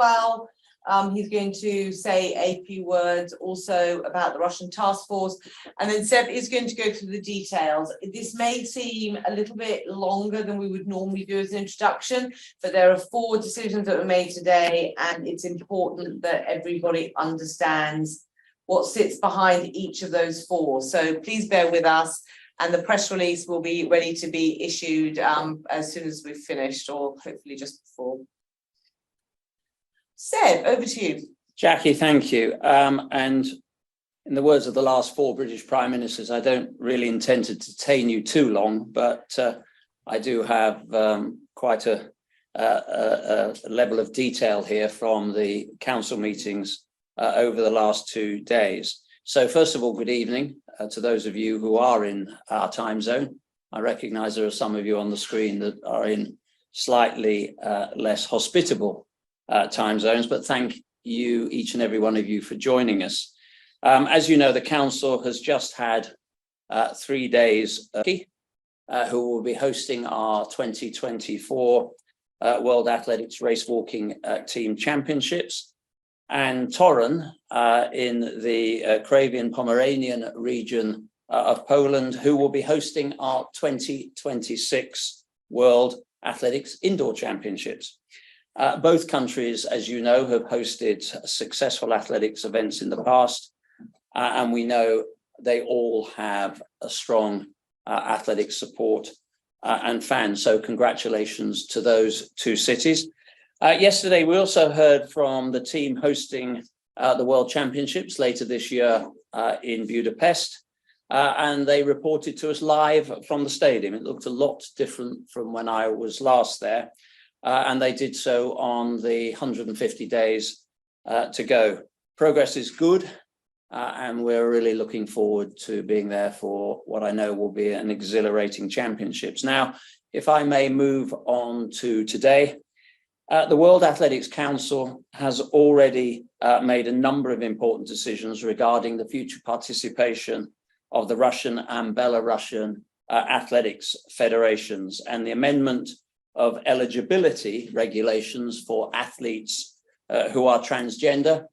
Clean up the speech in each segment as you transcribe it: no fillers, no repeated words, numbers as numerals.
well. He's going to say a few words also about the Russian task force, and then Seb is going to go through the details. This may seem a little bit longer than we would normally do as an introduction, but there are 4 decisions that were made today, and it's important that everybody understands what sits behind each of those 4. So please bear with us, and the press release will be ready to be issued as soon as we've finished, or hopefully just before. Seb, over to you. Jackie, thank you. And in the words of the last 4 British Prime Ministers, I don't really intend to detain you too long, but I do have quite a level of detail here from the council meetings over the last 2 days. So first of all, good evening to those of you who are in our time zone. I recognise there are some of you on the screen that are in slightly less hospitable time zones, but thank you, each and every one of you, for joining us. As you know, the council has just had 3 days who will be hosting our 2024 World Athletics Race Walking Team Championships, and Torun in the Krakowian-Pomeranian region of Poland, who will be hosting our 2026 World Athletics Indoor Championships. Both countries, as you know, have hosted successful athletics events in the past, and we know they all have a strong athletic support and fans. So congratulations to those 2 cities. Yesterday, we also heard from the team hosting the World Championships later this year in Budapest, and they reported to us live from the stadium. It looked a lot different from when I was last there. And they did so on the 150 days to go. Progress is good, and we're really looking forward to being there for what I know will be an exhilarating championships. Now, if I may move on to today, the World Athletics Council has already made a number of important decisions regarding the future participation of the Russian and Belarusian athletics federations, and the amendment of eligibility regulations for athletes who are transgender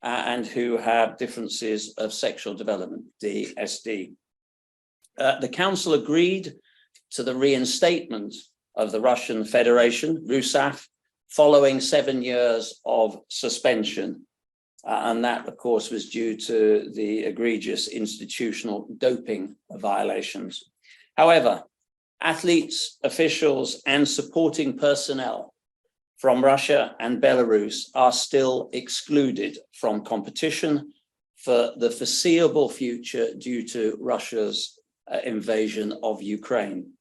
and who have differences of sexual development, DSD. The council agreed to the reinstatement of the Russian Federation, RUSAF, following 7 years of suspension. And that, of course, was due to the egregious institutional doping violations. However, athletes, officials, and supporting personnel from Russia and Belarus are still excluded from competition for the foreseeable future due to Russia's invasion of Ukraine.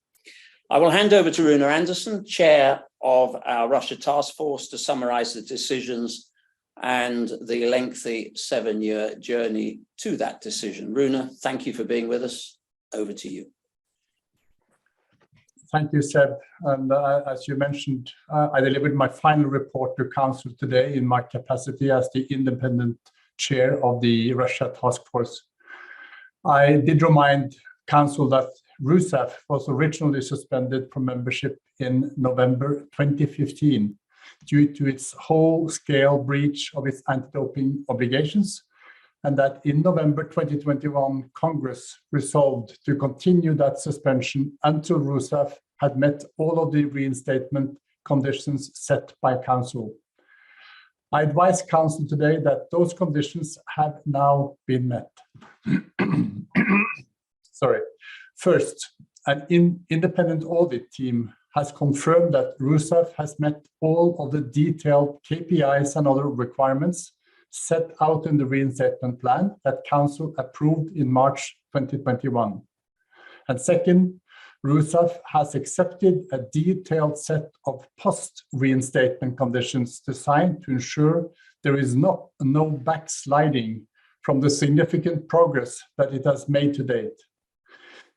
I will hand over to Runa Andersson, chair of our Russia Task Force, to summarize the decisions and the lengthy 7-year journey to that decision. Runa, thank you for being with us. Over to you. Thank you, Seb. And as you mentioned, I delivered my final report to Council today in my capacity as the independent chair of the Russia Task Force. I did remind Council that RUSAF was originally suspended from membership in November 2015 due to its whole-scale breach of its anti-doping obligations, and that in November 2021, Congress resolved to continue that suspension until RUSAF had met all of the reinstatement conditions set by Council. I advise Council today that those conditions have now been met. Sorry. First, an independent audit team has confirmed that RUSAF has met all of the detailed KPIs and other requirements set out in the reinstatement plan that Council approved in March 2021. And second, RUSAF has accepted a detailed set of post-reinstatement conditions designed to ensure there is no backsliding from the significant progress that it has made to date.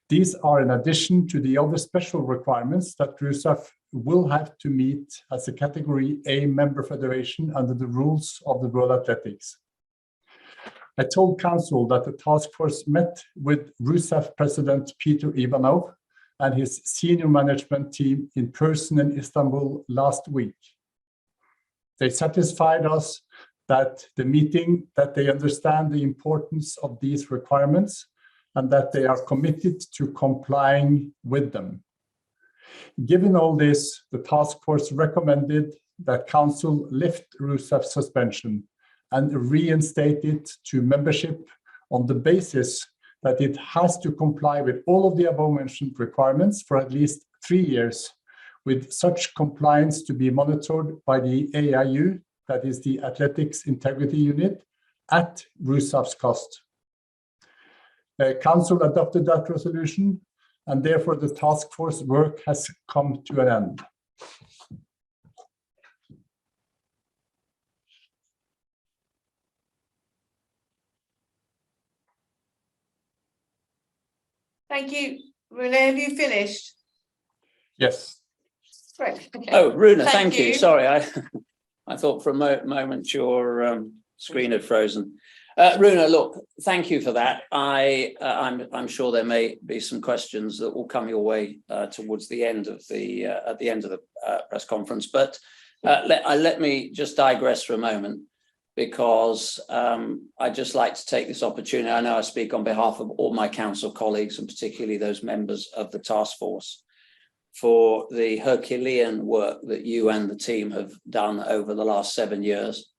These are in addition to the other special requirements that RUSAF will have to meet as a Category A member federation under the rules of the World Athletics. I told Council that the task force met with RUSAF President Peter Ivanov and his senior management team in person in Istanbul last week. They satisfied us that the meeting, that they understand the importance of these requirements and that they are committed to complying with them. Given all this, the task force recommended that Council lift RUSAF's suspension and reinstate it to membership on the basis that it has to comply with all of the above-mentioned requirements for at least 3 years, with such compliance to be monitored by the AIU, that is the Athletics Integrity Unit, at RUSAF's cost. Council adopted that resolution, and therefore the task force work has come to an end. Thank you. Rune, have you finished? Yes. Great. Okay. Oh, Rune, Thank thank you. you. Sorry, I thought for a moment your screen had frozen. Rune, look, thank you for that. I'm sure there may be some questions that will come your way towards the end of the press conference, but let me just digress for a moment, because I'd just like to take this opportunity. I know I speak on behalf of all my council colleagues, and particularly those members of the task force, for the Herculean work that you and the team have done over the last 7 years.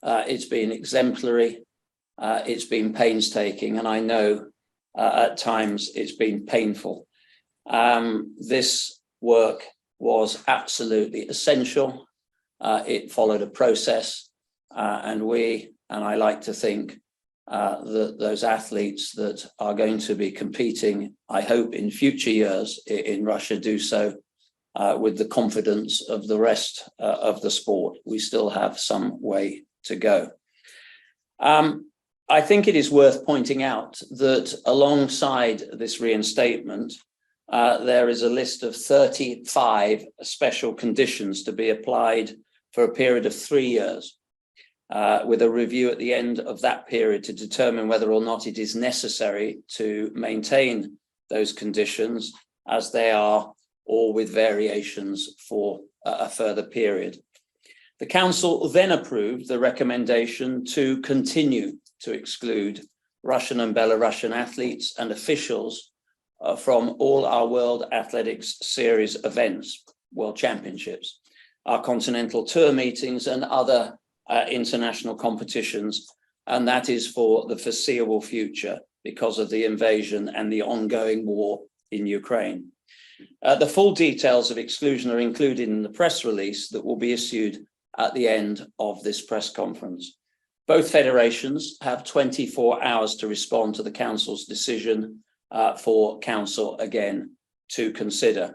It's been exemplary, it's been painstaking, and I know at times it's been painful. This work was absolutely essential. It followed a process. And I like to think that those athletes that are going to be competing, I hope in future years in Russia, do so with the confidence of the rest of the sport. We still have some way to go. I think it is worth pointing out that alongside this reinstatement, there is a list of 35 special conditions to be applied for a period of 3 years. With a review at the end of that period to determine whether or not it is necessary to maintain those conditions as they are, or with variations for a further period. The Council then approved the recommendation to continue to exclude Russian and Belarusian athletes and officials from all our World Athletics Series events, World Championships, our Continental Tour meetings and other international competitions, and that is for the foreseeable future because of the invasion and the ongoing war in Ukraine. The full details of exclusion are included in the press release that will be issued at the end of this press conference. Both federations have 24 hours to respond to the Council's decision for Council again to consider.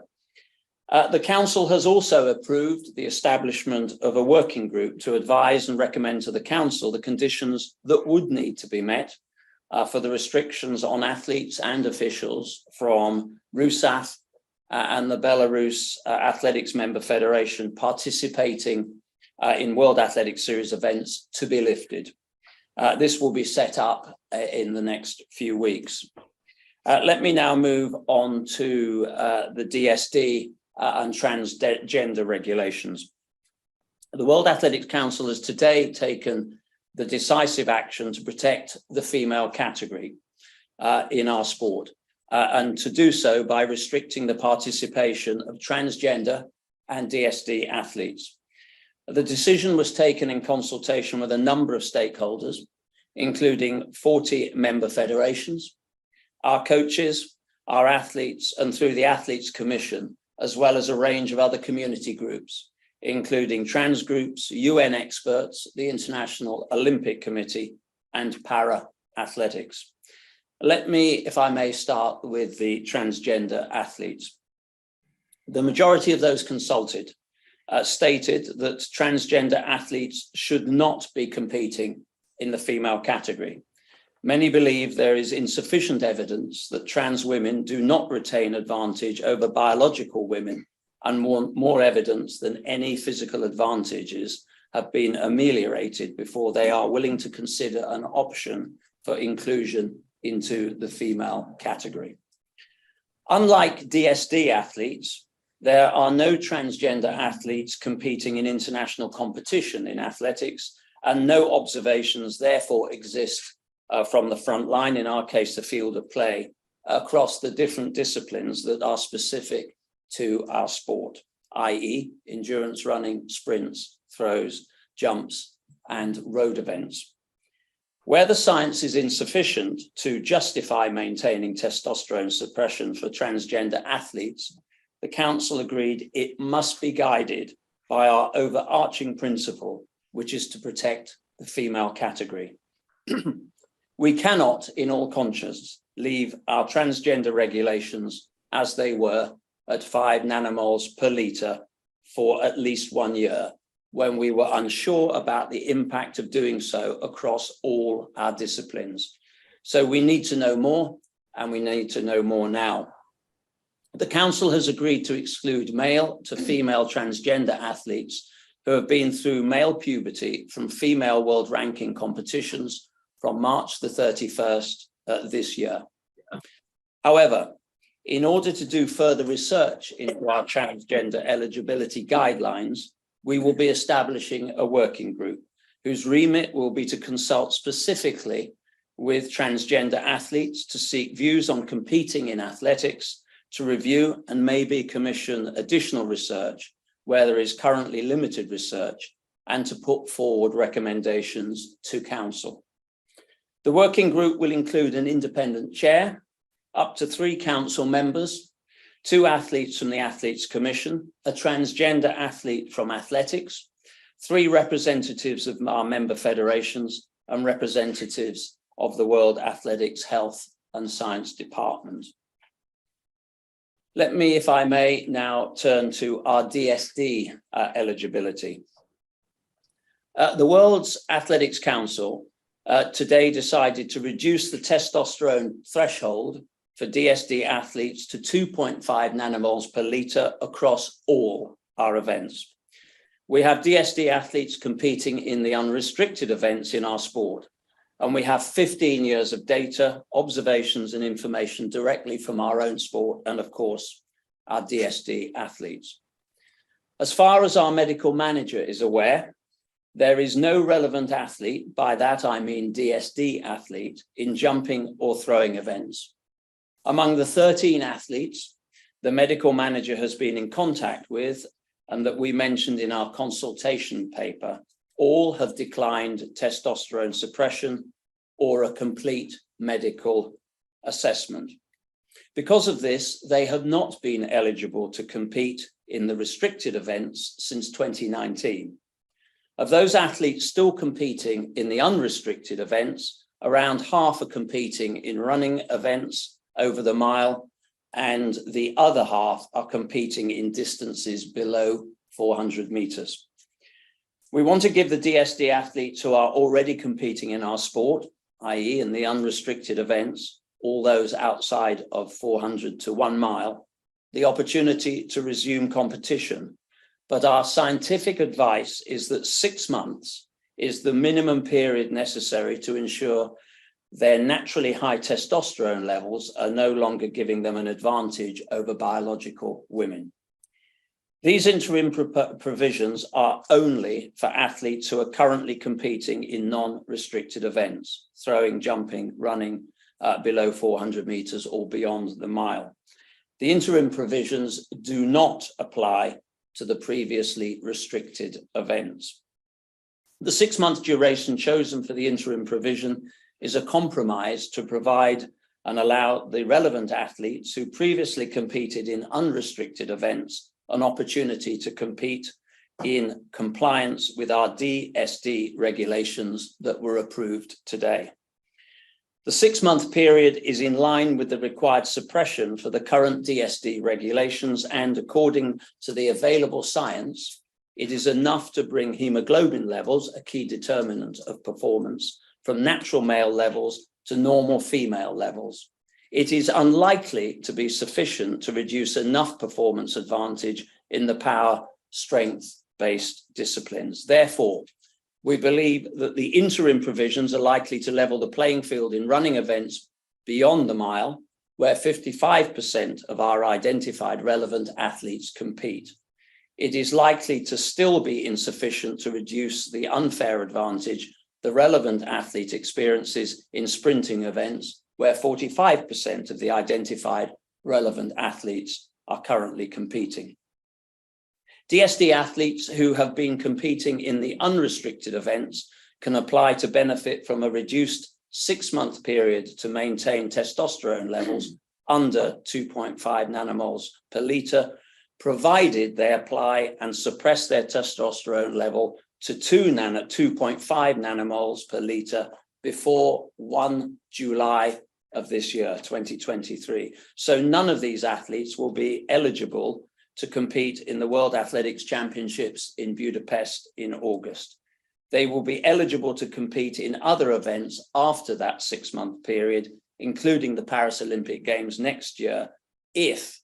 The Council has also approved the establishment of a working group to advise and recommend to the Council the conditions that would need to be met for the restrictions on athletes and officials from RUSAF and the Belarus Athletics Member Federation participating in World Athletics Series events to be lifted. This will be set up in the next few weeks. Let me now move on to the DSD and transgender regulations. The World Athletics Council has today taken the decisive action to protect the female category in our sport, and to do so by restricting the participation of transgender and DSD athletes. The decision was taken in consultation with a number of stakeholders, including 40 member federations, our coaches, our athletes, and through the Athletes Commission, as well as a range of other community groups, including trans groups, UN experts, the International Olympic Committee, and para athletics. Let me, if I may, start with the transgender athletes. The majority of those consulted stated that transgender athletes should not be competing in the female category. Many believe there is insufficient evidence that trans women do not retain advantage over biological women, and more evidence than any physical advantages have been ameliorated before they are willing to consider an option for inclusion into the female category. Unlike DSD athletes, There are no transgender athletes competing in international competition in athletics, and no observations therefore exist from the front line, in our case, the field of play, across the different disciplines that are specific to our sport, i.e. endurance running, sprints, throws, jumps, and road events. Where the science is insufficient to justify maintaining testosterone suppression for transgender athletes, the Council agreed it must be guided by our overarching principle, which is to protect the female category. We cannot, in all conscience, leave our transgender regulations as they were at 5 nanomoles per litre for at least 1 year, when we were unsure about the impact of doing so across all our disciplines. So we need to know more, and we need to know more now. The Council has agreed to exclude male to female transgender athletes who have been through male puberty from female world ranking competitions from March the 31st this year. However, in order to do further research into our transgender eligibility guidelines, we will be establishing a working group whose remit will be to consult specifically with transgender athletes to seek views on competing in athletics, to review and maybe commission additional research where there is currently limited research, and to put forward recommendations to Council. The working group will include an independent chair, up to 3 Council members, 2 athletes from the Athletes Commission, a transgender athlete from athletics, 3 representatives of our member federations, and representatives of the World Athletics Health and Science Department. Let me, if I may, now turn to our DSD eligibility. The World's Athletics Council today decided to reduce the testosterone threshold for DSD athletes to 2.5 nanomoles per litre across all our events. We have DSD athletes competing in the unrestricted events in our sport, and we have 15 years of data, observations, and information directly from our own sport and, of course, our DSD athletes. As far as our medical manager is aware, there is no relevant athlete, by that I mean DSD athlete, in jumping or throwing events. Among the 13 athletes the medical manager has been in contact with and that we mentioned in our consultation paper, all have declined testosterone suppression or a complete medical assessment. Because of this, they have not been eligible to compete in the restricted events since 2019. Of those athletes still competing in the unrestricted events, around half are competing in running events over the mile, and the other half are competing in distances below 400 meters. We want to give the DSD athletes who are already competing in our sport, i.e. in the unrestricted events, all those outside of 400 to 1 mile, the opportunity to resume competition. But our scientific advice is that 6 months is the minimum period necessary to ensure their naturally high testosterone levels are no longer giving them an advantage over biological women. These interim provisions are only for athletes who are currently competing in non-restricted events, throwing, jumping, running below 400 meters or beyond the mile. The interim provisions do not apply to the previously restricted events. The 6-month duration chosen for the interim provision is a compromise to provide and allow the relevant athletes who previously competed in unrestricted events an opportunity to compete in compliance with our DSD regulations that were approved today. The 6-month period is in line with the required suppression for the current DSD regulations, and according to the available science, it is enough to bring hemoglobin levels, a key determinant of performance, from natural male levels to normal female levels. It is unlikely to be sufficient to reduce enough performance advantage in the power strength-based disciplines. Therefore, we believe that the interim provisions are likely to level the playing field in running events beyond the mile where 55% of our identified relevant athletes compete. It is likely to still be insufficient to reduce the unfair advantage the relevant athlete experiences in sprinting events, where 45% of the identified relevant athletes are currently competing. DSD athletes who have been competing in the unrestricted events can apply to benefit from a reduced 6-month period to maintain testosterone levels under 2.5 nanomoles per litre, provided they apply and suppress their testosterone level to 2.5 nanomoles per litre before 1 July of this year, 2023. So none of these athletes will be eligible to compete in the World Athletics Championships in Budapest in August. They will be eligible to compete in other events after that 6-month period, including the Paris Olympic Games next year, if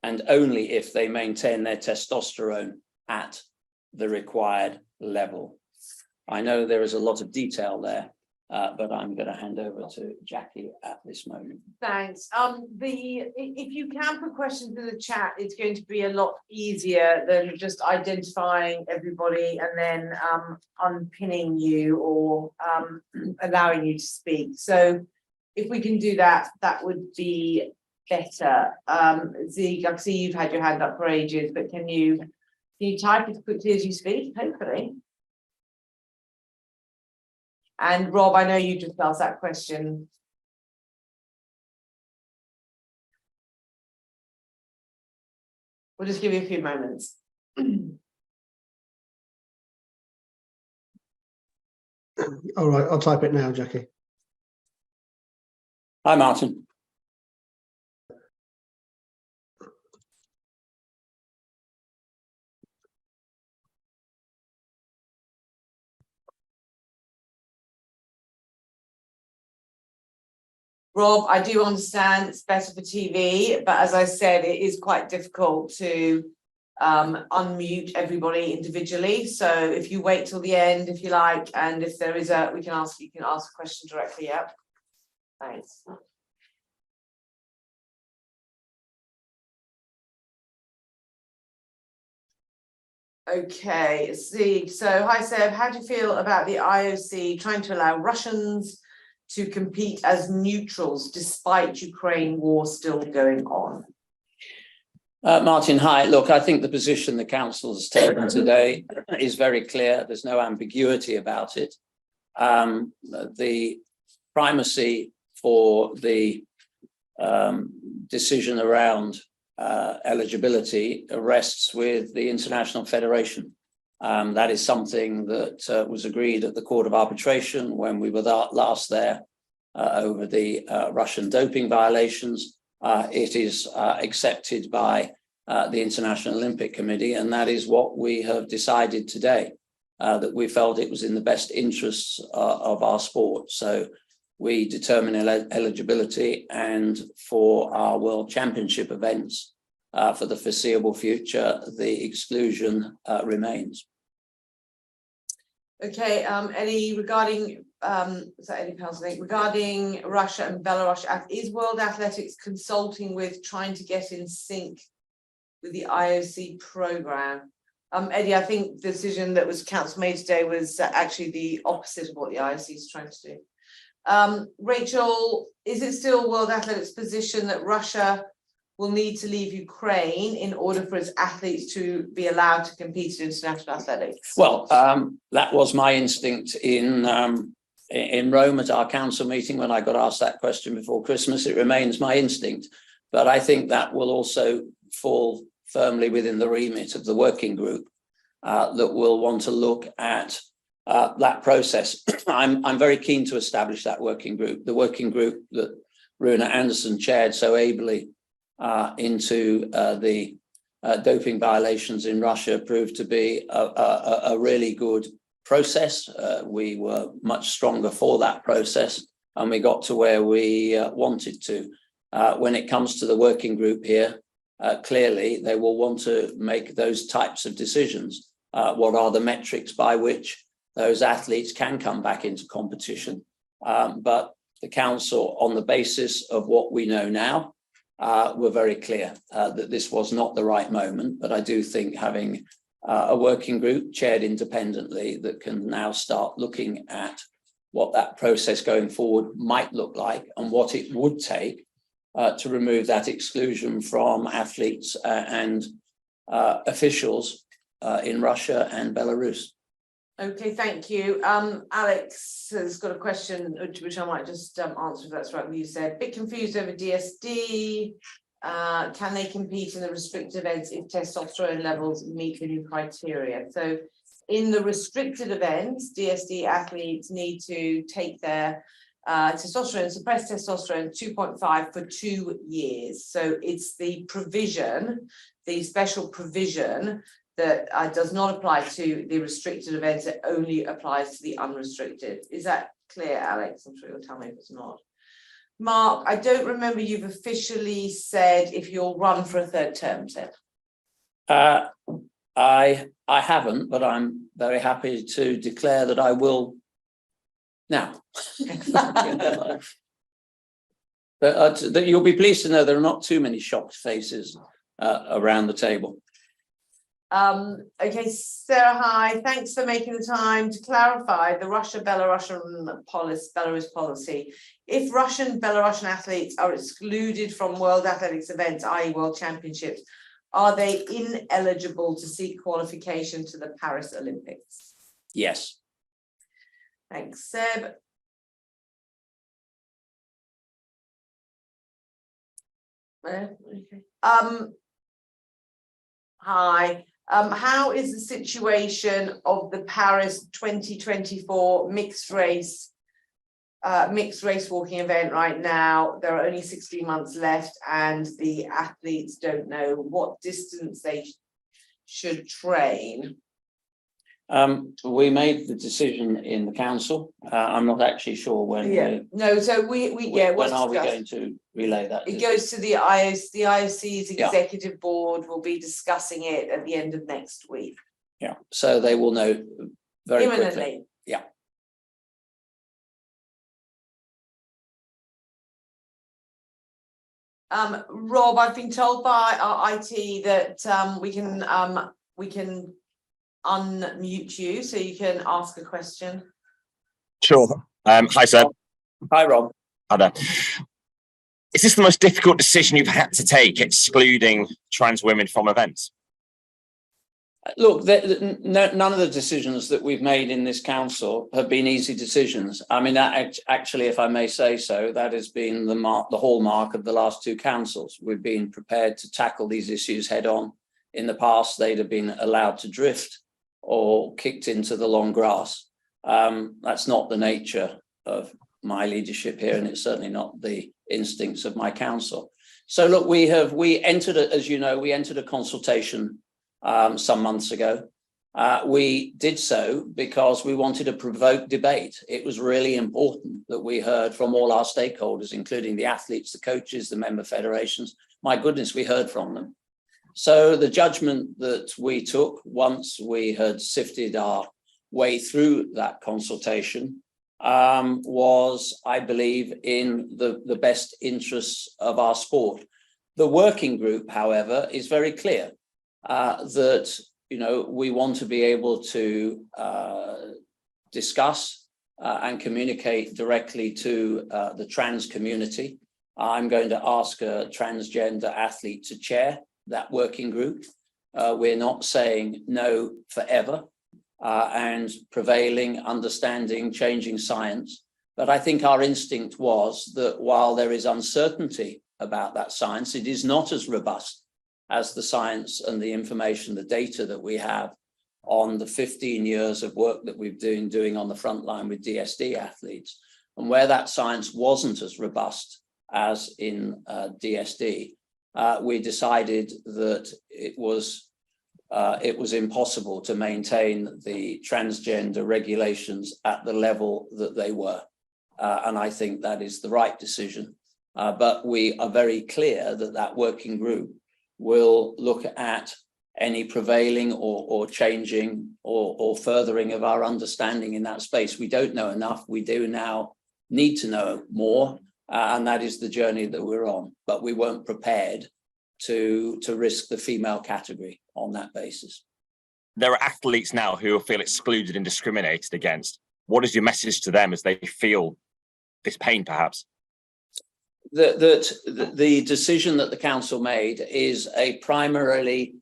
and only if they maintain their testosterone at the required level. I know there is a lot of detail there, but I'm going to hand over to Jackie at this moment. Thanks. If you can put questions in the chat, it's going to be a lot easier than just identifying everybody and then unpinning you or allowing you to speak. So if we can do that, that would be better. Zeke, I see you've had your hand up for ages, but can you type as quickly as you speak, hopefully? And Rob, I know you just asked that question. We'll just give you a few moments. All right, I'll type it now, Jackie. Hi, Martin. Rob, I do understand it's better for TV, but as I said, it is quite difficult to unmute everybody individually. So if you wait till the end, if you like, and if there is you can ask a question directly. Yep. Thanks. Okay, see. So hi Seb, how do you feel about the IOC trying to allow Russians to compete as neutrals despite Ukraine war still going on? Martin, hi. Look, I think the position the council has taken today is very clear. There's no ambiguity about it. The primacy for the decision around eligibility rests with the International Federation. That is something that was agreed at the Court of Arbitration when we were last there over the Russian doping violations. It is accepted by the International Olympic Committee, and that is what we have decided today, that we felt it was in the best interests of our sport. So we determine eligibility, and for our World Championship events, for the foreseeable future, the exclusion remains. Okay, Eddie, regarding regarding Russia and Belarus, is World Athletics consulting with trying to get in sync with the IOC program? Eddie, I think the decision that was council made today was actually the opposite of what the IOC is trying to do. Rachel, is it still World Athletics' position that Russia will need to leave Ukraine in order for its athletes to be allowed to compete in international athletics? Well, that was my instinct in Rome at our council meeting when I got asked that question before Christmas. It remains my instinct, but I think that will also fall firmly within the remit of the working group that will want to look at that process. I'm very keen to establish that working group, the working group that Runa Anderson chaired so ably into the doping violations in Russia proved to be a really good process. We were much stronger for that process, and we got to where we wanted to. When it comes to the working group here, clearly they will want to make those types of decisions. What are the metrics by which those athletes can come back into competition? But the council, on the basis of what we know now, were very clear that this was not the right moment. But I do think having a working group chaired independently that can now start looking at what that process going forward might look like and what it would take to remove that exclusion from athletes and officials in Russia and Belarus. Okay, thank you. Alex has got a question, which I might just answer if that's right what you said. Bit confused over DSD. Can they compete in the restricted events if testosterone levels meet the new criteria? So in the restricted events, DSD athletes need to take their testosterone, suppressed testosterone 2.5 for 2 years. So it's the provision, the special provision that does not apply to the restricted events, it only applies to the unrestricted. Is that clear, Alex? I'm sure you'll tell me if it's not. Mark, I don't remember you've officially said if you'll run for a third term, Seb. I haven't, but I'm very happy to declare that I will now. But you'll be pleased to know there are not too many shocked faces around the table. Okay, Sarah, hi. Thanks for making the time to clarify the Belarus policy. If Belarusian athletes are excluded from World Athletics events, i.e. World Championships, are they ineligible to seek qualification to the Paris Olympics? Yes. Thanks, Seb. Okay. Hi. How is the situation of the Paris 2024 mixed race walking event right now? There are only 16 months left and the athletes don't know what distance they should train. We made the decision in the council. I'm not actually sure when. Yeah. When are we going to relay that? It goes to the IOC. The IOC's executive board will be discussing it at the end of next week. Yeah. So they will know very imminently. Quickly. Yeah. Rob, I've been told by our IT that we can unmute you so you can ask a question. Sure. Hi, sir. Hi, Rob. Hi there. Is this the most difficult decision you've had to take, excluding trans women from events? Look, none of the decisions that we've made in this council have been easy decisions. I mean, actually, if I may say so, that has been the hallmark of the last two councils. We've been prepared to tackle these issues head on. In the past, they'd have been allowed to drift or kicked into the long grass. That's not the nature of my leadership here, and it's certainly not the instincts of my council. So look, we entered, as you know, we entered a consultation some months ago. We did so because we wanted to provoke debate. It was really important that we heard from all our stakeholders, including the athletes, the coaches, the member federations. My goodness, we heard from them. So the judgment that we took once we had sifted our way through that consultation was, I believe, in the best interests of our sport. The working group, however, is very clear that, you know, we want to be able to discuss and communicate directly to the trans community. I'm going to ask a transgender athlete to chair that working group. We're not saying no forever and prevailing, understanding, changing science. But I think our instinct was that while there is uncertainty about that science, it is not as robust as the science and the information, the data that we have on the 15 years of work that we've been doing on the front line with DSD athletes. And where that science wasn't as robust as in DSD, we decided that it was impossible to maintain the transgender regulations at the level that they were. And I think that is the right decision. But we are very clear that that working group will look at any prevailing or changing or furthering of our understanding in that space. We don't know enough. We do now need to know more. and that is the journey that we're on. But we weren't prepared to risk the female category on that basis. There are athletes now who feel excluded and discriminated against. What is your message to them as they feel this pain, perhaps? The decision that the council made is a primarily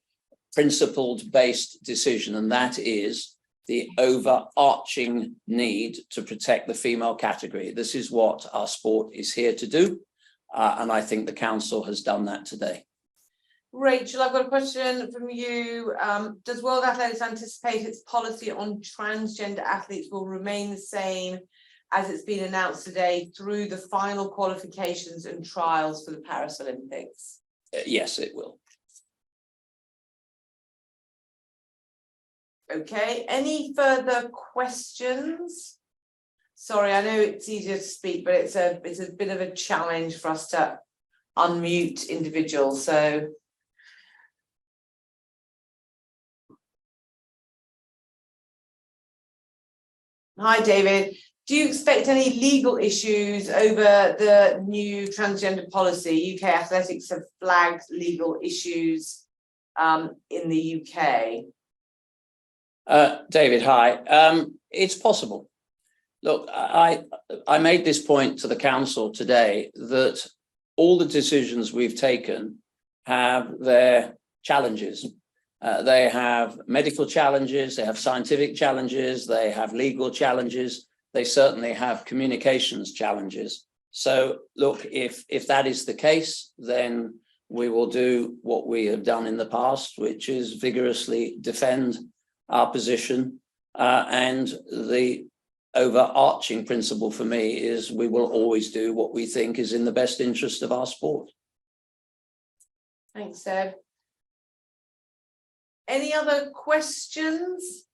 principled-based decision, and that is the overarching need to protect the female category. This is what our sport is here to do, and I think the council has done that today. Rachel, I've got a question from you. Does World Athletics anticipate its policy on transgender athletes will remain the same as it's been announced today through the final qualifications and trials for the Paris Olympics? Yes, it will. Okay, any further questions? Sorry, I know it's easier to speak, but it's a bit of a challenge for us to unmute individuals, so. Hi, David. Do you expect any legal issues over the new transgender policy? UK Athletics have flagged legal issues in the UK. David, hi. It's possible. Look, I made this point to the council today that all the decisions we've taken have their challenges. They have medical challenges, they have scientific challenges, they have legal challenges, they certainly have communications challenges. So look, if that is the case, then we will do what we have done in the past, which is vigorously defend our position. And the overarching principle for me is we will always do what we think is in the best interest of our sport. Thanks, Seb. Any other questions?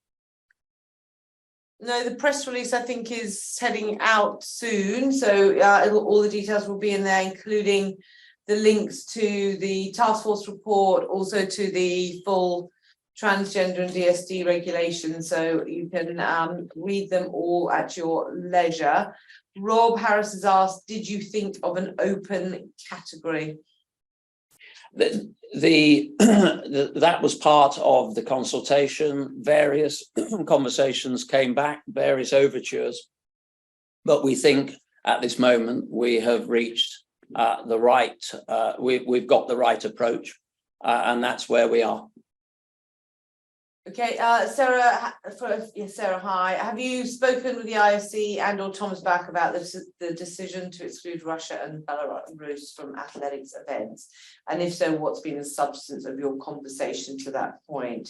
No, the press release I think is heading out soon, so all the details will be in there, including the links to the task force report, also to the full transgender and DSD regulations, so you can read them all at your leisure. Rob Harris has asked, did you think of an open category? That was part of the consultation. Various conversations came back, various overtures, but we think at this moment we have reached the right, we've got the right approach, and that's where we are. Okay, Sarah, Sarah, hi. Have you spoken with the IOC and or Thomas Bach about the decision to exclude Russia and Belarus from athletics events? And if so, what's been the substance of your conversation to that point?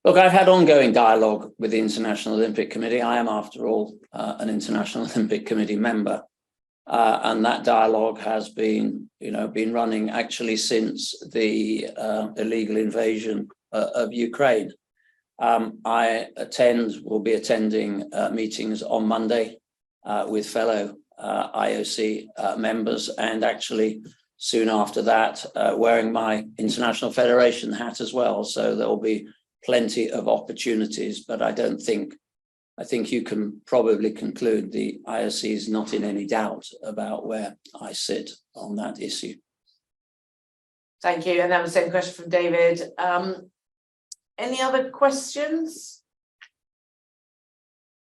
Look, I've had ongoing dialogue with the International Olympic Committee. I am, after all, an International Olympic Committee member. And that dialogue has been, been running actually since the illegal invasion of Ukraine. I will be attending meetings on Monday with fellow IOC members, and actually soon after that wearing my International Federation hat as well. So there will be plenty of opportunities, but I think you can probably conclude the IOC is not in any doubt about where I sit on that issue. Thank you. And that was the same question from David. Any other questions?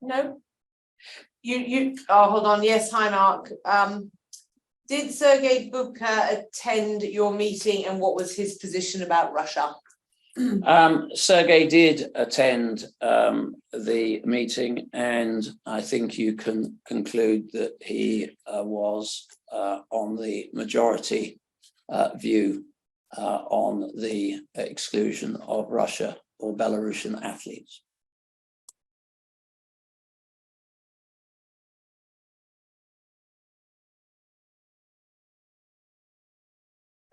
No? Hold on. Yes, hi, Mark. Did Sergei Bubka attend your meeting, and what was his position about Russia? Sergei did attend the meeting, and I think you can conclude that he was on the majority view on the exclusion of Russia or Belarusian athletes.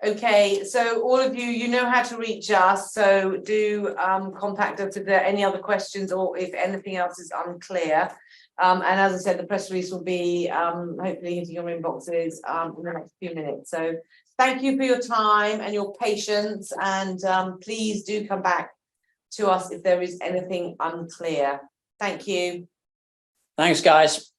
Okay, so all of you know how to reach us, so do contact us if there are any other questions or if anything else is unclear. And as I said, the press release will be hopefully hitting your inboxes in the next few minutes. So thank you for your time and your patience, and please do come back to us if there is anything unclear. Thank you. Thanks, guys.